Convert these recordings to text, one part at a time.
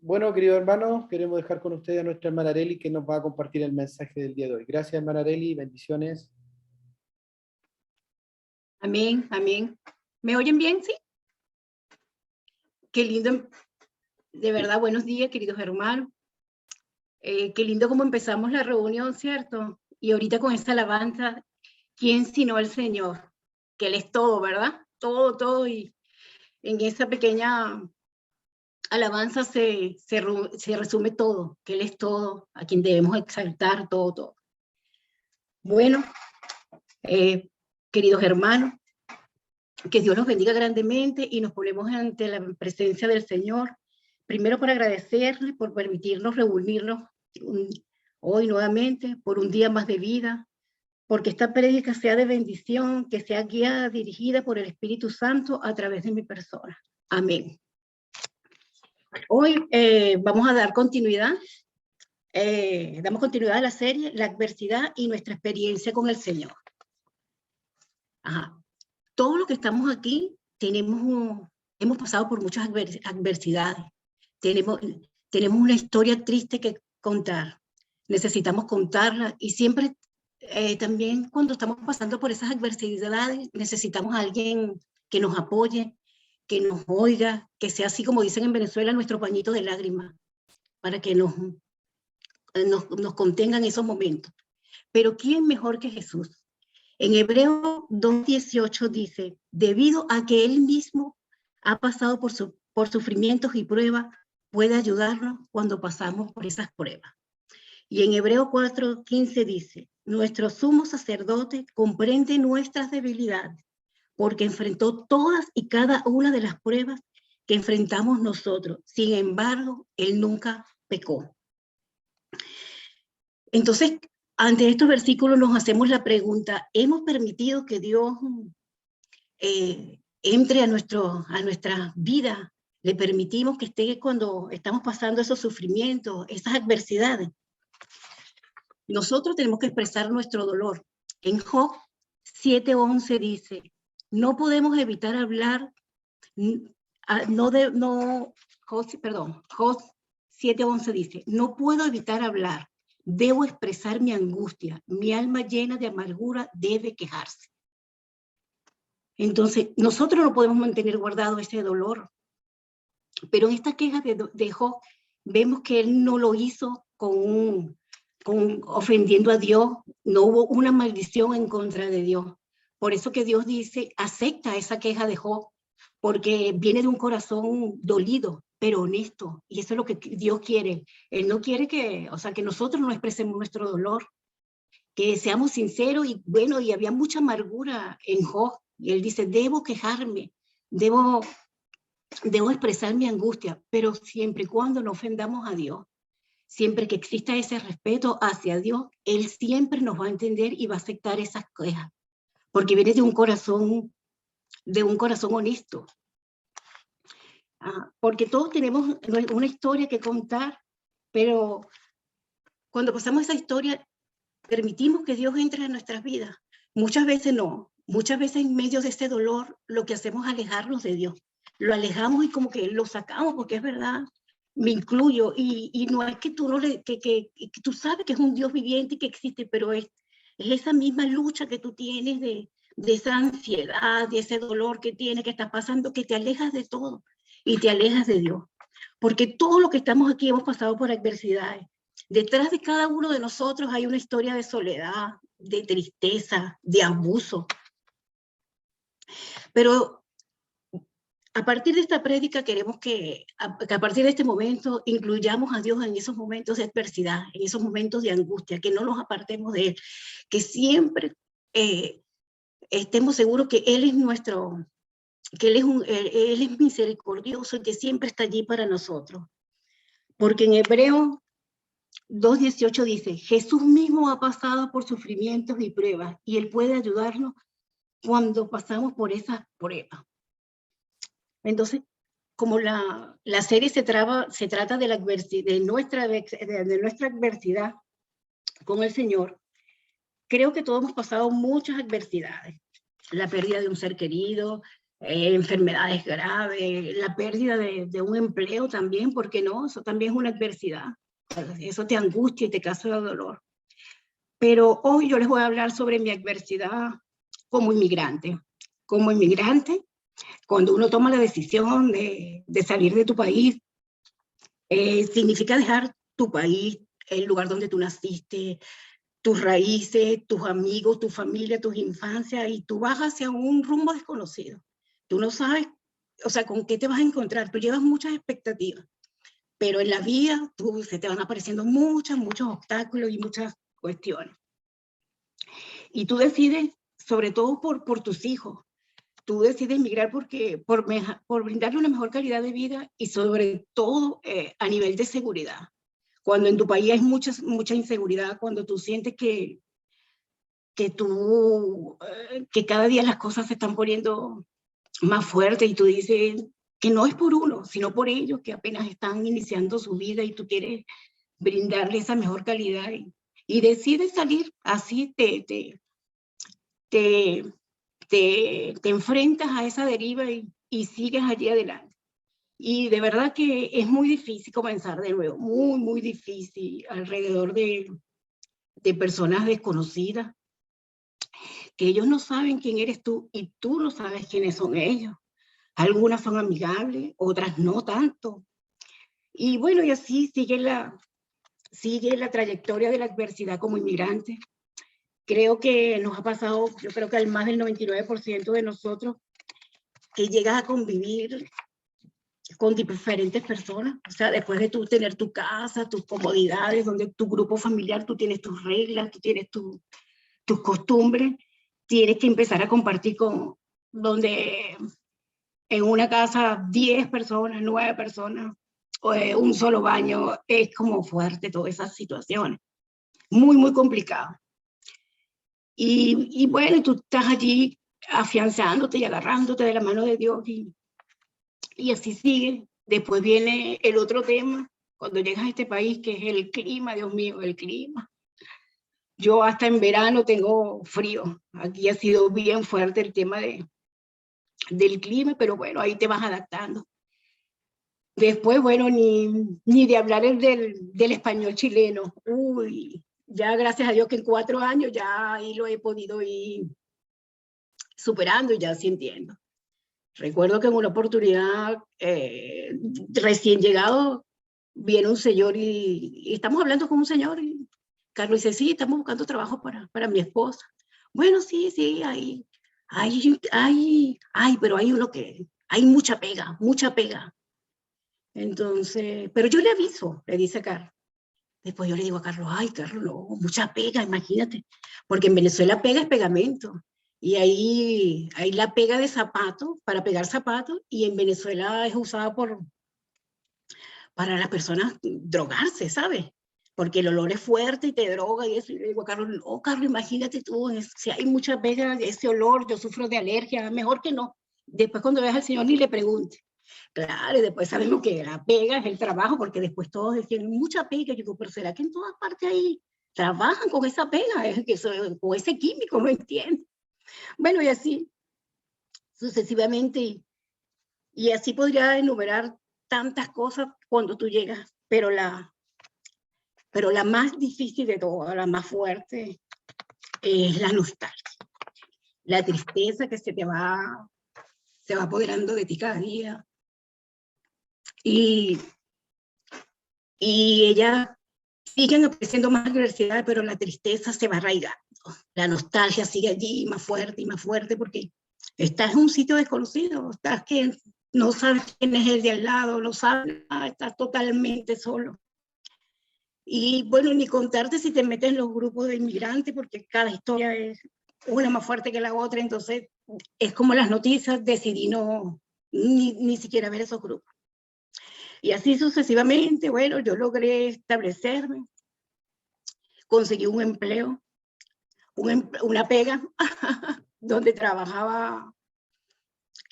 Bueno, queridos hermanos, queremos dejar con ustedes a nuestra hermana Arely que nos va a compartir el mensaje del día de hoy. Gracias, hermana Arely, bendiciones. Amén, amén. ¿Me oyen bien? Sí. Qué lindo, de verdad, buenos días, queridos hermanos. Qué lindo cómo empezamos la reunión, ¿cierto? Y ahorita con esta alabanza, ¿quién sino el Señor? Que Él es todo, ¿verdad? Todo, todo. Y en esa pequeña alabanza se resume todo, que Él es todo, a quien debemos exaltar todo, todo. Bueno, queridos hermanos, que Dios los bendiga grandemente y nos ponemos ante la presencia del Señor. Primero para agradecerle por permitirnos reunirnos hoy nuevamente por un día más de vida, porque esta prédica sea de bendición, que sea guiada, dirigida por el Espíritu Santo a través de mi persona. Amén. Hoy vamos a dar continuidad, damos continuidad a la serie La adversidad y nuestra experiencia con el Señor. Ajá. Todos los que estamos aquí hemos pasado por muchas adversidades. Tenemos una historia triste que contar. Necesitamos contarla y siempre también cuando estamos pasando por esas adversidades necesitamos a alguien que nos apoye, que nos oiga, que sea así como dicen en Venezuela, nuestro pañito de lágrimas, para que nos contengan esos momentos. Pero ¿quién mejor que Jesús? En Hebreo 2:18 dice, debido a que Él mismo ha pasado por sufrimientos y pruebas, puede ayudarnos cuando pasamos por esas pruebas. Y en Hebreo 4:15 dice, nuestro sumo sacerdote comprende nuestras debilidades, porque enfrentó todas y cada una de las pruebas que enfrentamos nosotros. Sin embargo, Él nunca pecó. Entonces, ante estos versículos nos hacemos la pregunta, ¿hemos permitido que Dios entre a nuestra vida? ¿Le permitimos que esté cuando estamos pasando esos sufrimientos, esas adversidades? Nosotros tenemos que expresar nuestro dolor. En Job 7:11 dice, no podemos evitar hablar, Job 7:11 dice, no puedo evitar hablar, debo expresar mi angustia, mi alma llena de amargura debe quejarse. Entonces, nosotros no podemos mantener guardado ese dolor, pero en esta queja de Job, vemos que él no lo hizo ofendiendo a Dios, no hubo una maldición en contra de Dios. Por eso que Dios dice, acepta esa queja de Job, porque viene de un corazón dolido, pero honesto, y eso es lo que Dios quiere. Él no quiere que nosotros no expresemos nuestro dolor, que seamos sinceros, y bueno, y había mucha amargura en Job, y él dice, debo quejarme, debo expresar mi angustia, pero siempre y cuando no ofendamos a Dios, siempre que exista ese respeto hacia Dios, Él siempre nos va a entender y va a aceptar esas quejas, porque viene de un corazón honesto. Porque todos tenemos una historia que contar, pero cuando pasamos esa historia, permitimos que Dios entre en nuestras vidas. Muchas veces no, muchas veces en medio de ese dolor, lo que hacemos es alejarnos de Dios. Lo alejamos y como que lo sacamos, porque es verdad, me incluyo, y no es que tú que tú sabes que es un Dios viviente y que existe, pero es esa misma lucha que tú tienes de esa ansiedad, de ese dolor que tienes, que estás pasando, que te alejas de todo y te alejas de Dios. Porque todos los que estamos aquí hemos pasado por adversidades. Detrás de cada uno de nosotros hay una historia de soledad, de tristeza, de abuso. Pero a partir de esta prédica queremos que a partir de este momento incluyamos a Dios en esos momentos de adversidad, en esos momentos de angustia, que no nos apartemos de Él, que siempre estemos seguros que Él es Él es misericordioso y que siempre está allí para nosotros. Porque en Hebreo 2:18 dice, Jesús mismo ha pasado por sufrimientos y pruebas y Él puede ayudarnos cuando pasamos por esas pruebas. Entonces, como la serie se trata de la adversidad, de nuestra adversidad con el Señor, creo que todos hemos pasado muchas adversidades. La pérdida de un ser querido, enfermedades graves, la pérdida de un empleo también, porque no, eso también es una adversidad, eso te angustia y te causa dolor. Pero hoy yo les voy a hablar sobre mi adversidad como inmigrante. Como inmigrante, cuando uno toma la decisión de salir de tu país, significa dejar tu país, el lugar donde tú naciste, tus raíces, tus amigos, tu familia, tus infancias, y tú vas hacia un rumbo desconocido. Tú no sabes, o sea, con qué te vas a encontrar. Tú llevas muchas expectativas, pero en la vida se te van apareciendo muchos obstáculos y muchas cuestiones. Y tú decides, sobre todo por tus hijos, tú decides migrar por brindarle una mejor calidad de vida y sobre todo a nivel de seguridad. Cuando en tu país hay mucha inseguridad, cuando tú sientes que cada día las cosas se están poniendo más fuertes y tú dices que no es por uno, sino por ellos que apenas están iniciando su vida y tú quieres brindarle esa mejor calidad y decides salir así, te enfrentas a esa deriva y sigues allí adelante. Y de verdad que es muy difícil comenzar de nuevo, muy difícil, alrededor de personas desconocidas, que ellos no saben quién eres tú y tú no sabes quiénes son ellos. Algunas son amigables, otras no tanto. Y bueno, y así sigue la trayectoria de la adversidad como inmigrante. Creo que nos ha pasado, yo creo que al más del 99% de nosotros, que llegas a convivir con diferentes personas. O sea, después de tú tener tu casa, tus comodidades, donde tu grupo familiar, tú tienes tus reglas, tú tienes tus costumbres, tienes que empezar a compartir donde en una casa 10 personas, 9 personas, o un solo baño, es como fuerte todas esas situaciones. Muy complicado. Y bueno, tú estás allí afianzándote y agarrándote de la mano de Dios y así sigue. Después viene el otro tema, cuando llegas a este país, que es el clima, Dios mío, el clima. Yo hasta en verano tengo frío. Aquí ha sido bien fuerte el tema del clima, pero bueno, ahí te vas adaptando. Después, bueno, ni de hablar del español chileno. Uy, ya gracias a Dios que en 4 años ya ahí lo he podido ir superando y ya sí entiendo. Recuerdo que en una oportunidad, recién llegado, viene un señor y estamos hablando con un señor y Carlos dice, sí, estamos buscando trabajo para mi esposa. Bueno, sí, pero hay uno que, hay mucha pega. Entonces, pero yo le aviso, le dice Carlos. Después yo le digo a Carlos, ay, Carlos, no, mucha pega, imagínate. Porque en Venezuela pega es pegamento. Y ahí la pega de zapatos, para pegar zapatos, y en Venezuela es usada para las personas drogarse, ¿sabes? Porque el olor es fuerte y te droga y eso. Y le digo a Carlos, no, Carlos, imagínate tú, si hay mucha pega, ese olor, yo sufro de alergia, mejor que no. Después cuando veas al señor ni le pregunte. Claro, y después sabemos que la pega es el trabajo, porque después todos decían, mucha pega. Yo digo, pero ¿será que en todas partes ahí trabajan con esa pega? Con ese químico, no entiendo. Bueno, y así sucesivamente, y así podría enumerar tantas cosas cuando tú llegas, pero la más difícil de todas, la más fuerte, es la nostalgia, la tristeza que se va apoderando de ti cada día. Y ellas siguen apareciendo más adversidades, pero la tristeza se va arraigando. La nostalgia sigue allí más fuerte, porque estás en un sitio desconocido, estás que no sabes quién es el de al lado, no sabes nada, estás totalmente solo. Y bueno, ni contarte si te metes en los grupos de inmigrantes, porque cada historia es una más fuerte que la otra, entonces es como las noticias, decidí ni siquiera ver esos grupos. Y así sucesivamente, bueno, yo logré establecerme, conseguí un empleo, una pega, donde trabajaba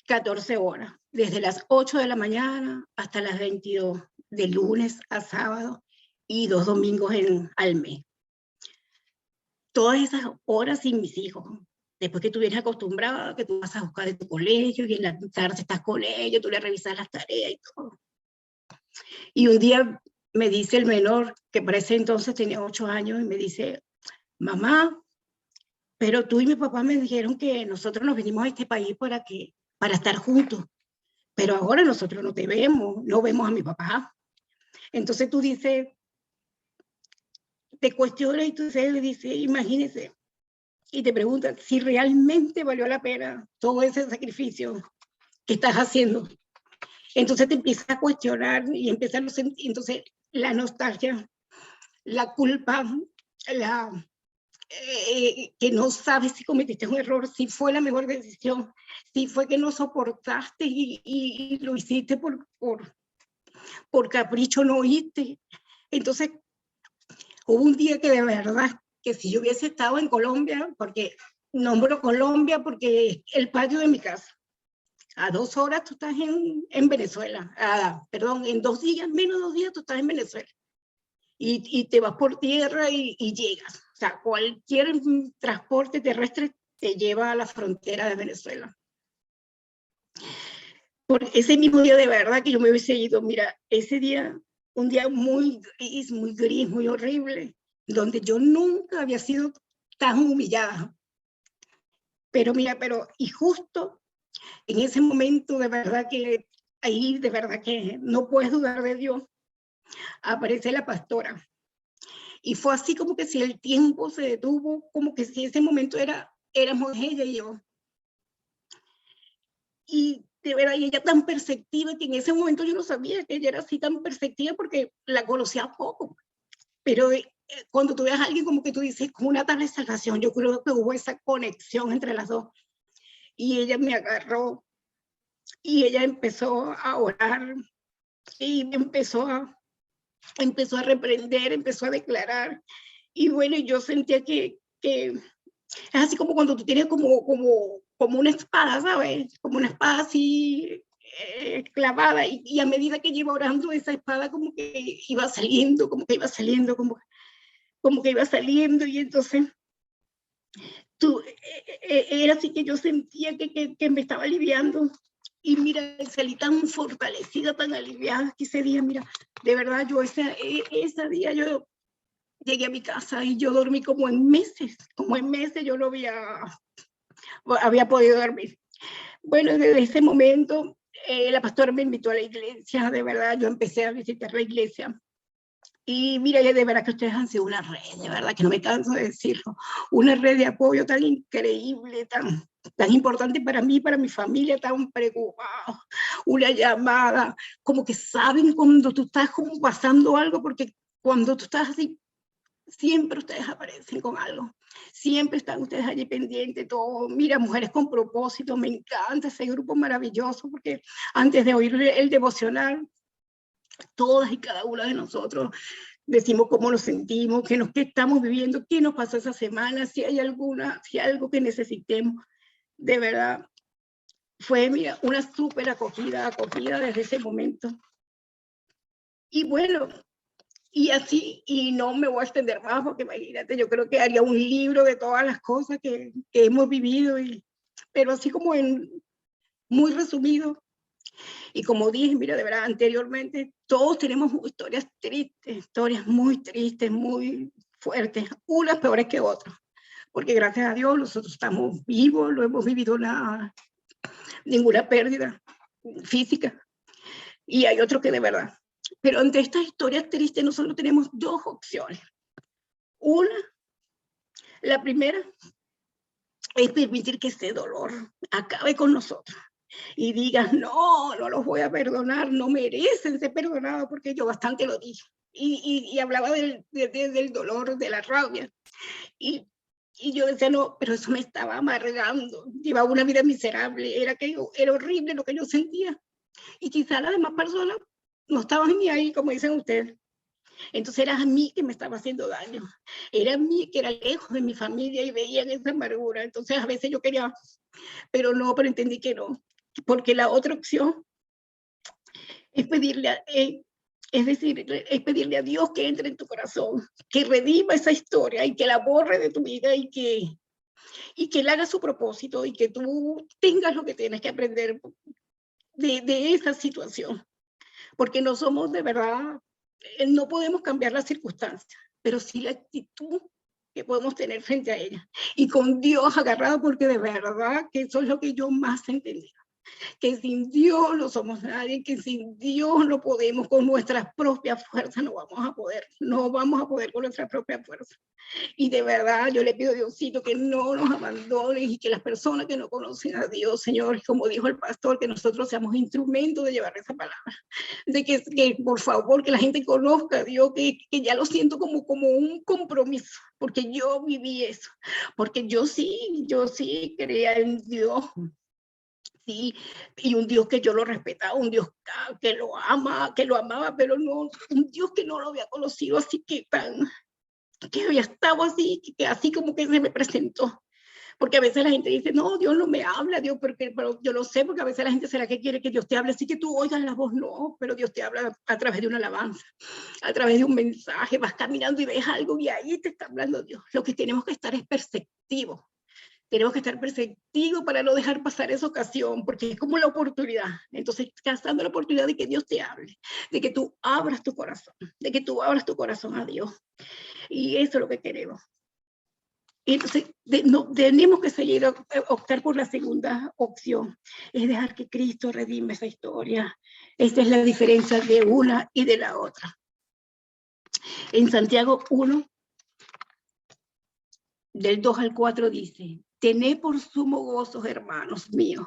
14 horas, desde las 8 de la mañana hasta las 22, de lunes a sábado, y 2 domingos al mes. Todas esas horas sin mis hijos. después que tú vienes acostumbrada, que tú vas a buscar de tu colegio y en la tarde estás con ellos, tú le revisas las tareas y todo. Y un día me dice el menor, que para ese entonces tenía 8 años, y me dice, mamá, pero tú y mi papá me dijeron que nosotros nos vinimos a este país para estar juntos, pero ahora nosotros no te vemos, no vemos a mi papá. Entonces tú dices, te cuestionas y tú le dices, imagínese, y te preguntas si realmente valió la pena todo ese sacrificio que estás haciendo. Entonces te empiezas a cuestionar y empiezas a sentir, entonces la nostalgia, la culpa, que no sabes si cometiste un error, si fue la mejor decisión, si fue que no soportaste y lo hiciste por capricho, no oíste. Entonces hubo un día que de verdad, que si yo hubiese estado en Colombia, porque nombro Colombia porque es el patio de mi casa, a 2 horas tú estás en Venezuela, perdón, en 2 días, menos 2 días tú estás en Venezuela. Y te vas por tierra y llegas. O sea, cualquier transporte terrestre te lleva a la frontera de Venezuela. Por ese mismo día de verdad que yo me hubiese ido, mira, ese día, un día muy gris, muy horrible, donde yo nunca había sido tan humillada. Pero mira, y justo en ese momento de verdad que ahí de verdad que no puedes dudar de Dios, aparece la pastora. Y fue así como que si el tiempo se detuvo, como que si ese momento éramos ella y yo. Y de verdad, y ella tan perceptiva, que en ese momento yo no sabía que ella era así tan perceptiva porque la conocía poco. Pero cuando tú ves a alguien como que tú dices, con una tal salvación, yo creo que hubo esa conexión entre las dos. Y ella me agarró y ella empezó a orar y empezó a reprender, empezó a declarar. Y bueno, yo sentía que es así como cuando tú tienes como una espada, ¿sabes? Como una espada así clavada, y a medida que iba orando esa espada como que iba saliendo, como que iba saliendo, como que iba saliendo, y entonces era así que yo sentía que me estaba aliviando. Y mira, salí tan fortalecida, tan aliviada que ese día, mira, de verdad, yo ese día yo llegué a mi casa y yo dormí como en meses yo no había podido dormir. Bueno, desde ese momento la pastora me invitó a la iglesia, de verdad, yo empecé a visitar la iglesia. Y mira, de verdad que ustedes han sido una red, de verdad que no me canso de decirlo, una red de apoyo tan increíble, tan importante para mí, para mi familia, tan preocupada, una llamada, como que saben cuando tú estás como pasando algo, porque cuando tú estás así, siempre ustedes aparecen con algo, siempre están ustedes allí pendientes, todo. Mira, Mujeres con Propósito, me encanta ese grupo maravilloso, porque antes de oír el devocional, todas y cada una de nosotros decimos cómo nos sentimos, qué estamos viviendo, qué nos pasó esa semana, si hay algo que necesitemos. De verdad, fue, mira, una súper acogida desde ese momento. Y bueno, y así, y no me voy a extender más, porque imagínate, yo creo que haría un libro de todas las cosas que hemos vivido, pero así como muy resumido. Y como dije, mira, de verdad, anteriormente, todos tenemos historias tristes, historias muy tristes, muy fuertes, unas peores que otras, porque gracias a Dios nosotros estamos vivos, no hemos vivido ninguna pérdida física, y hay otros que de verdad. Pero ante estas historias tristes nosotros tenemos 2 opciones. Una, la primera, es permitir que ese dolor acabe con nosotros y digas, no los voy a perdonar, no merecen ser perdonados, porque yo bastante lo dije. Y hablaba del dolor, de la rabia. Y yo decía, no, pero eso me estaba amargando. Llevaba una vida miserable, era horrible lo que yo sentía. Y quizá las demás personas no estaban ni ahí, como dicen ustedes. Entonces era a mí que me estaba haciendo daño. Era a mí que era lejos de mi familia y veían esa amargura. Entonces a veces yo quería, pero entendí que no. Porque la otra opción es pedirle a Dios que entre en tu corazón, que redima esa historia y que la borre de tu vida, y que y que Él haga su propósito y que tú tengas lo que tienes que aprender de esa situación. Porque no somos de verdad, no podemos cambiar las circunstancias, pero sí la actitud que podemos tener frente a ella. Y con Dios agarrado, porque de verdad que eso es lo que yo más entendí. Que sin Dios no somos nadie, que sin Dios no podemos, con nuestras propias fuerzas no vamos a poder con nuestras propias fuerzas. Y de verdad yo le pido a Diosito que no nos abandones y que las personas que no conocen a Dios, Señor, como dijo el pastor, que nosotros seamos instrumentos de llevar esa palabra. De que por favor, que la gente conozca a Dios, que ya lo siento como un compromiso, porque yo viví eso, porque yo sí creía en Dios. Sí, y un Dios que yo lo respetaba, un Dios que lo amaba, pero no, un Dios que no lo había conocido, así que había estado así, que así como que se me presentó. Porque a veces la gente dice, no, Dios no me habla, Dios, pero yo lo sé, porque a veces la gente será que quiere que Dios te hable, así que tú oigas la voz, no, pero Dios te habla a través de una alabanza, a través de un mensaje, vas caminando y ves algo y ahí te está hablando Dios. Lo que tenemos que estar es perceptivos. Tenemos que estar perceptivos para no dejar pasar esa ocasión, porque es como la oportunidad. Entonces, cazando la oportunidad de que Dios te hable, de que tú abras tu corazón a Dios. Y eso es lo que queremos. Entonces, no, tenemos que seguir optar por la segunda opción, es dejar que Cristo redime esa historia. Esta es la diferencia de una y de la otra. En Santiago 1, del 2 al 4 dice, tened por sumo gozo, hermanos míos,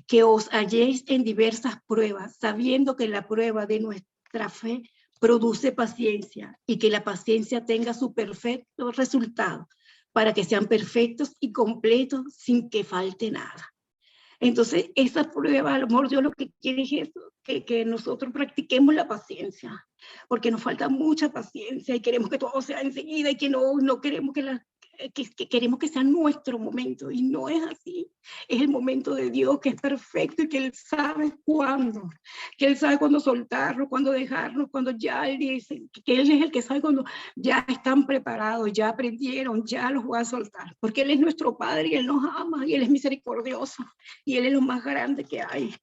que os halléis en diversas pruebas, sabiendo que la prueba de nuestra fe produce paciencia y que la paciencia tenga su perfecto resultado, para que sean perfectos y completos sin que falte nada. Entonces, esa prueba, a lo mejor Dios lo que quiere es eso, que nosotros practiquemos la paciencia, porque nos falta mucha paciencia y queremos que todo sea enseguida y que no queremos que queremos que sea nuestro momento, y no es así. Es el momento de Dios, que es perfecto y que Él sabe cuándo, que Él sabe cuándo soltarnos, cuándo dejarnos, cuando ya Él dice, que Él es el que sabe cuando ya están preparados, ya aprendieron, ya los voy a soltar, porque Él es nuestro Padre y Él nos ama y Él es misericordioso y Él es lo más grande que hay.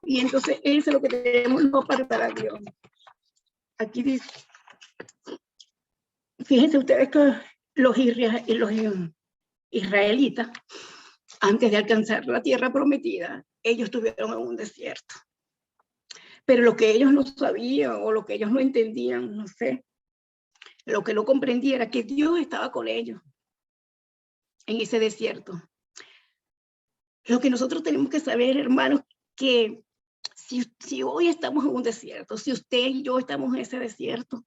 Y entonces eso es lo que tenemos no apartar a Dios. Aquí dice, fíjense ustedes que los israelitas, antes de alcanzar la tierra prometida, ellos estuvieron en un desierto. Pero lo que ellos no sabían o lo que ellos no entendían, no sé, lo que no comprendían era que Dios estaba con ellos en ese desierto. Lo que nosotros tenemos que saber, hermanos, que si hoy estamos en un desierto, si usted y yo estamos en ese desierto,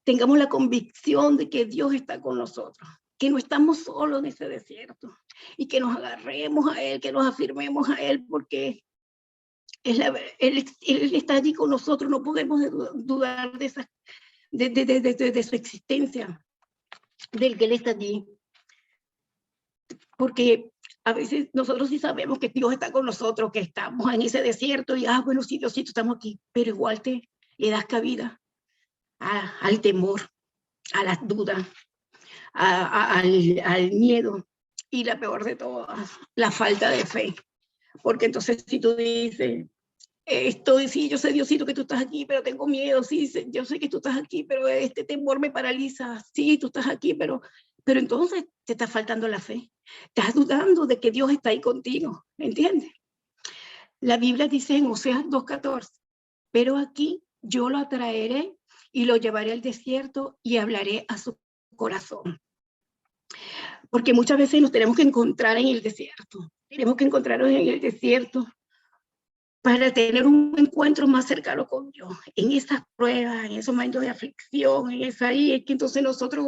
tengamos la convicción de que Dios está con nosotros, que no estamos solos en ese desierto y que nos agarremos a Él, que nos afirmemos a Él, porque él está allí con nosotros, no podemos dudar de su existencia, del que Él está allí. Porque a veces nosotros sí sabemos que Dios está con nosotros, que estamos en ese desierto y, bueno, sí, Diosito, estamos aquí, pero igual le das cabida al temor, a las dudas, al miedo y la peor de todas, la falta de fe. Porque entonces si tú dices, sí, yo sé, Diosito, que tú estás aquí, pero tengo miedo, sí, yo sé que tú estás aquí, pero este temor me paraliza, sí, tú estás aquí, pero entonces te está faltando la fe, estás dudando de que Dios está ahí contigo, ¿entiendes? La Biblia dice en Oseas 2:14, pero aquí yo lo atraeré y lo llevaré al desierto y hablaré a su corazón. Porque muchas veces nos tenemos que encontrar en el desierto, tenemos que encontrarnos en el desierto para tener un encuentro más cercano con Dios, en esas pruebas, en esos momentos de aflicción, en esa ahí, es que entonces nosotros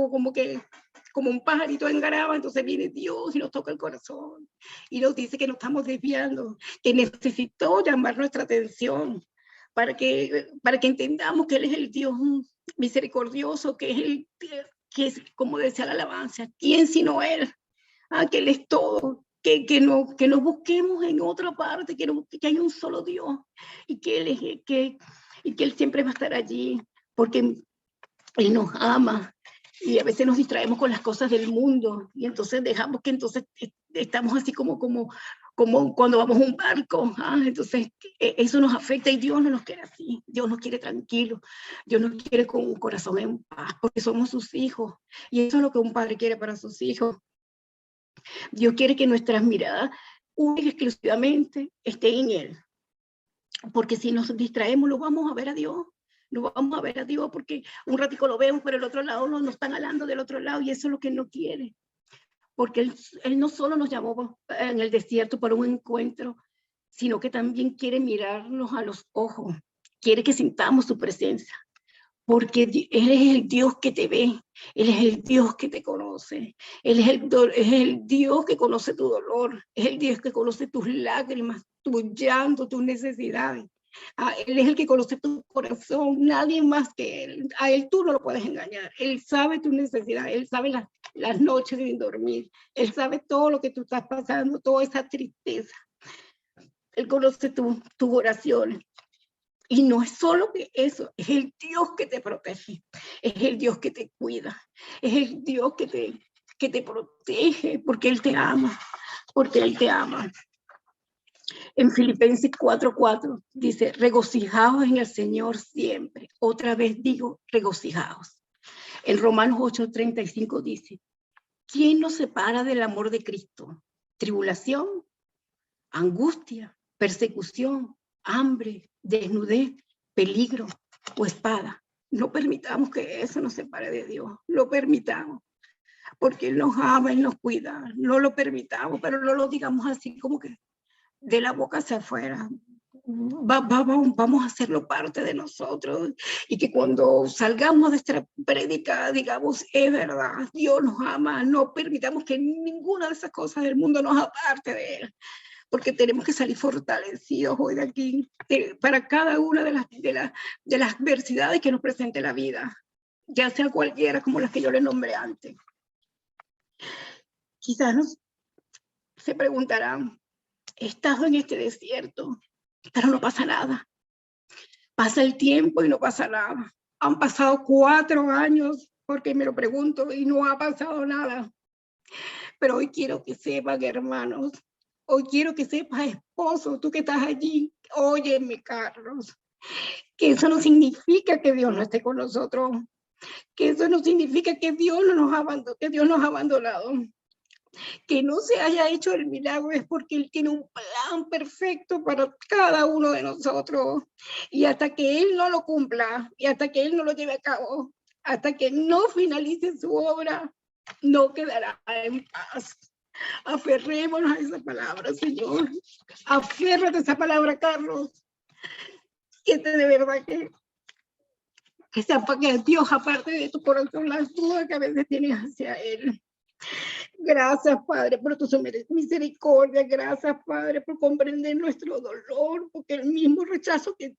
como un pajarito engaraba, entonces viene Dios y nos toca el corazón y nos dice que nos estamos desviando, que necesitó llamar nuestra atención para que entendamos que Él es el Dios misericordioso, que es, como decía la alabanza, ¿quién sino Él? Que Él es todo. Que no busquemos en otra parte, que hay un solo Dios y que Él siempre va a estar allí, porque Él nos ama y a veces nos distraemos con las cosas del mundo y entonces dejamos que entonces estamos así como cuando vamos a un barco, entonces eso nos afecta y Dios no nos quiere así, Dios nos quiere tranquilos, Dios nos quiere con un corazón en paz, porque somos sus hijos y eso es lo que un padre quiere para sus hijos. Dios quiere que nuestras miradas únicas exclusivamente estén en Él, porque si nos distraemos no vamos a ver a Dios. No vamos a ver a Dios porque un ratico lo vemos, pero el otro lado nos están hablando del otro lado y eso es lo que Él no quiere. Porque él no solo nos llamó en el desierto para un encuentro, sino que también quiere mirarnos a los ojos, quiere que sintamos su presencia, porque Él es el Dios que te ve, Él es el Dios que te conoce, Él es el Dios que conoce tu dolor, es el Dios que conoce tus lágrimas, tu llanto, tus necesidades. Él es el que conoce tu corazón, nadie más que Él. A Él tú no lo puedes engañar. Él sabe tu necesidad, Él sabe las noches sin dormir, Él sabe todo lo que tú estás pasando, toda esa tristeza. Él conoce tus oraciones. Y no es solo que eso, es el Dios que te protege, es el Dios que te cuida, es el Dios que te protege, porque Él te ama, porque Él te ama. En Filipenses 4:4 dice, regocijaos en el Señor siempre. Otra vez digo, regocijaos. En Romanos 8:35 dice, ¿quién nos separa del amor de Cristo? ¿Tribulación, angustia, persecución, hambre, desnudez, peligro o espada? No permitamos que eso nos separe de Dios. Lo permitamos. Porque Él nos ama, Él nos cuida. No lo permitamos, pero no lo digamos así como que de la boca hacia afuera. Vamos a hacerlo parte de nosotros y que cuando salgamos de esta prédica digamos, es verdad, Dios nos ama, no permitamos que ninguna de esas cosas del mundo nos aparte de Él, porque tenemos que salir fortalecidos hoy de aquí para cada una de las adversidades que nos presente la vida, ya sea cualquiera como las que yo le nombré antes. Quizás se preguntarán, he estado en este desierto, pero no pasa nada. Pasa el tiempo y no pasa nada. Han pasado 4 años, porque me lo pregunto, y no ha pasado nada. Pero hoy quiero que sepan, hermanos, hoy quiero que sepas, esposo, tú que estás allí, óyeme, Carlos, que eso no significa que Dios no esté con nosotros, que eso no significa que Dios no nos abandonó, que Dios nos ha abandonado. Que no se haya hecho el milagro es porque Él tiene un plan perfecto para cada uno de nosotros. Y hasta que Él no lo cumpla, y hasta que Él no lo lleve a cabo, hasta que no finalice su obra, no quedará en paz. Aferrémonos a esa palabra, Señor. Aférrate a esa palabra, Carlos. Que de verdad que sepa que Dios, aparte de tu corazón, las dudas que a veces tienes hacia Él. Gracias, Padre, por tu misericordia. Gracias, Padre, por comprender nuestro dolor, porque el mismo rechazo que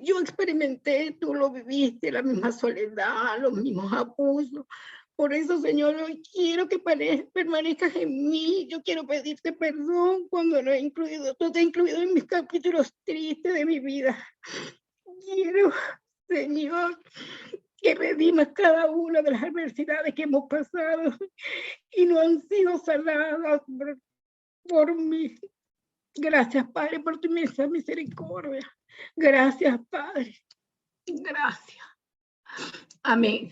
yo experimenté, tú lo viviste, la misma soledad, los mismos abusos. Por eso, Señor, hoy quiero que permanezcas en mí. Yo quiero pedirte perdón cuando no he incluido, tú te has incluido en mis capítulos tristes de mi vida. Quiero, Señor, que redimas cada una de las adversidades que hemos pasado y no han sido sanadas por mí. Gracias, Padre, por tu inmensa misericordia. Gracias, Padre. Gracias. Amén.